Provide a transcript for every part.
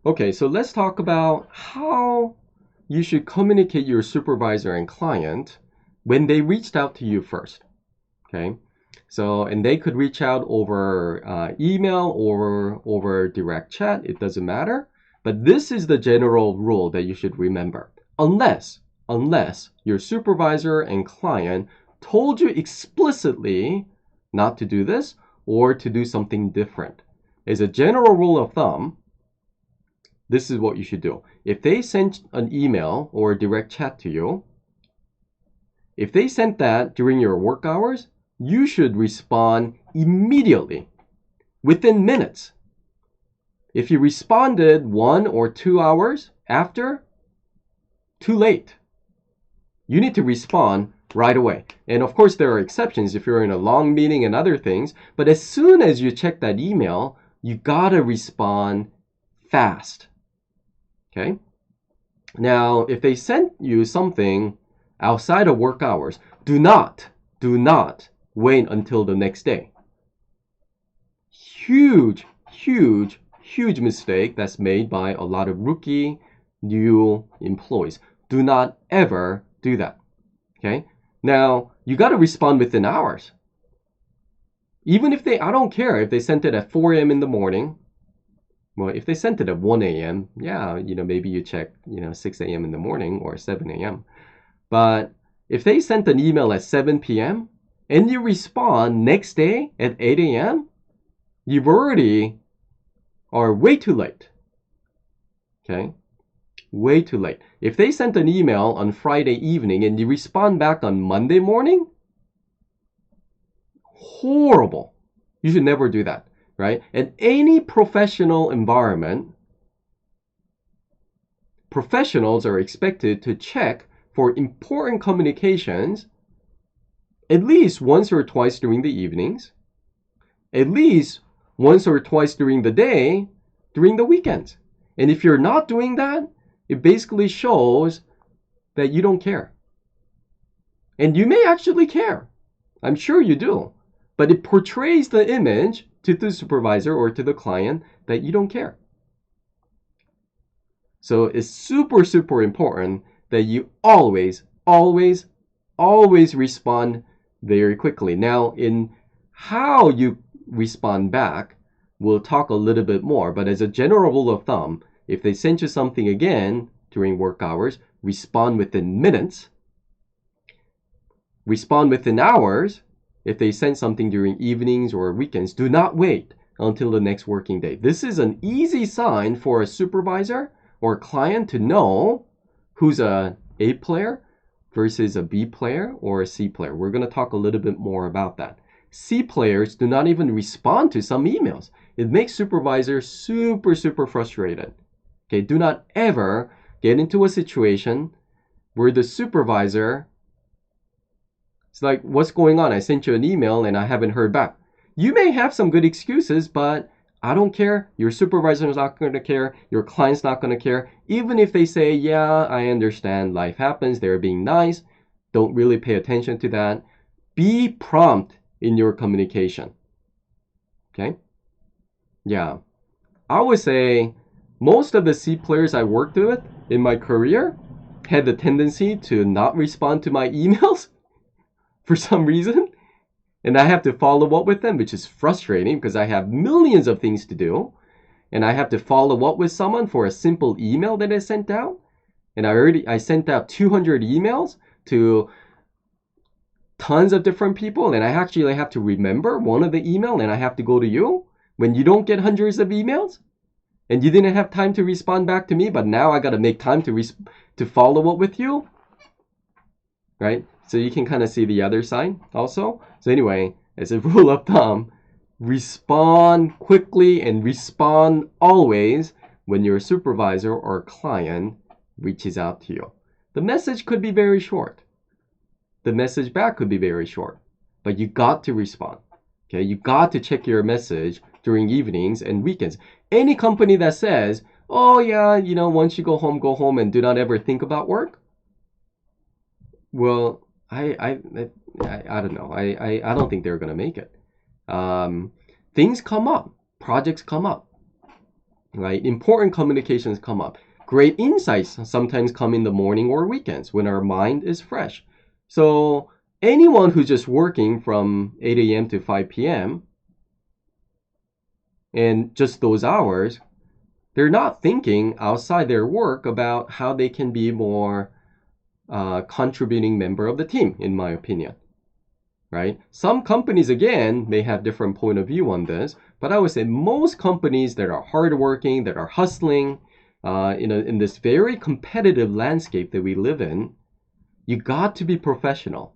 Okay, so let's talk about how you should communicate your supervisor and client when they reached out to you first. Okay, so and they could reach out over email or over direct chat, it doesn't matter. But this is the general rule that you should remember. Unless your supervisor and client told you explicitly not to do this or to do something different. As a general rule of thumb, this is what you should do. If they sent an email or a direct chat to you, if they sent that during your work hours, you should respond immediately, within minutes. If you responded 1 or 2 hours after, too late. You need to respond right away. And of course, there are exceptions if you're in a long meeting and other things, but as soon as you check that email, you gotta respond fast. Okay? Now, if they sent you something outside of work hours, do not wait until the next day. Huge mistake that's made by a lot of rookie new employees. Do not ever do that. Okay? Now, you got to respond within hours. Even if I don't care if they sent it at 4 a.m. in the morning. Well, if they sent it at 1 a.m., yeah, maybe you check, 6 a.m. in the morning or 7 a.m. But if they sent an email at 7 p.m. and you respond next day at 8 a.m., you've already are way too late. Okay? Way too late. If they sent an email on Friday evening and you respond back on Monday morning, horrible. You should never do that, right? In any professional environment, professionals are expected to check for important communications at least once or twice during the evenings, at least once or twice during the day, during the weekends. And if you're not doing that, it basically shows that you don't care. And you may actually care. I'm sure you do. But it portrays the image to the supervisor or to the client that you don't care. So it's super important that you always respond very quickly. Now, in how you respond back, we'll talk a little bit more. But as a general rule of thumb, if they send you something again during work hours, respond within minutes. Respond within hours. If they send something during evenings or weekends, do not wait until the next working day. This is an easy sign for a supervisor or a client to know who's a A player versus a B player or a C player. We're going to talk a little bit more about that. C players do not even respond to some emails. It makes supervisors super frustrated. Okay, do not ever get into a situation where the supervisor, it's like, what's going on? I sent you an email and I haven't heard back. You may have some good excuses, but I don't care. Your supervisor is not going to care. Your client's not going to care. Even if they say, yeah, I understand, life happens, they're being nice, don't really pay attention to that. Be prompt in your communication. Okay? Yeah. I would say most of the C players I worked with in my career had the tendency to not respond to my emails for some reason. And I have to follow up with them, which is frustrating because I have millions of things to do. And I have to follow up with someone for a simple email that I sent out. And I sent out 200 emails to tons of different people. And I actually have to remember one of the email and I have to go to you when you don't get hundreds of emails. And you didn't have time to respond back to me, but now I got to make time to follow up with you. Right? So you can kind of see the other side also. So anyway, as a rule of thumb, respond quickly and respond always when your supervisor or client reaches out to you. The message could be very short. The message back could be very short. But you got to respond. Okay? You got to check your message during evenings and weekends. Any company that says, oh yeah, once you go home and do not ever think about work. Well, I don't know. I don't think they're gonna make it. Things come up, projects come up. right? Important communications come up. Great insights sometimes come in the morning or weekends when our mind is fresh. So anyone who's just working from 8 a.m. to 5 p.m. and just those hours, they're not thinking outside their work about how they can be more contributing member of the team, in my opinion. Right? Some companies, again, may have different point of view on this, but I would say most companies that are hardworking, that are hustling, in this very competitive landscape that we live in, you got to be professional.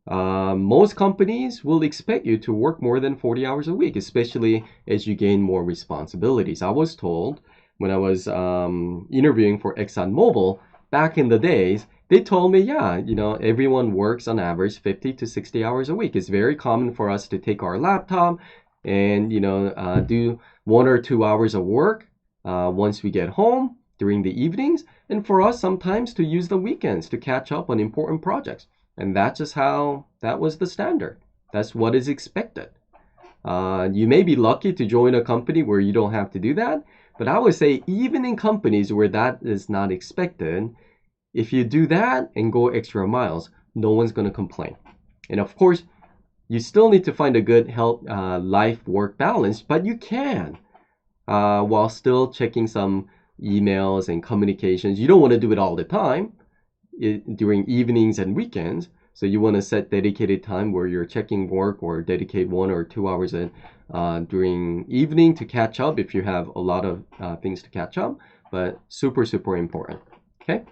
Most companies will expect you to work more than 40 hours a week, especially as you gain more responsibilities. I was told when I was interviewing for ExxonMobil back in the days, they told me, yeah, everyone works on average 50 to 60 hours a week. It's very common for us to take our laptop and, do 1 or 2 hours of work once we get home during the evenings, and for us sometimes to use the weekends to catch up on important projects. And that's just how that was the standard. That's what is expected. You may be lucky to join a company where you don't have to do that, but I would say even in companies where that is not expected, if you do that and go extra miles, no one's going to complain. And of course, you still need to find a good health, life-work balance, but you can while still checking some emails and communications. You don't want to do it all the time during evenings and weekends. So you want to set dedicated time where you're checking work or dedicate 1 or 2 hours during evening to catch up if you have a lot of things to catch up. But super, super important. Okay.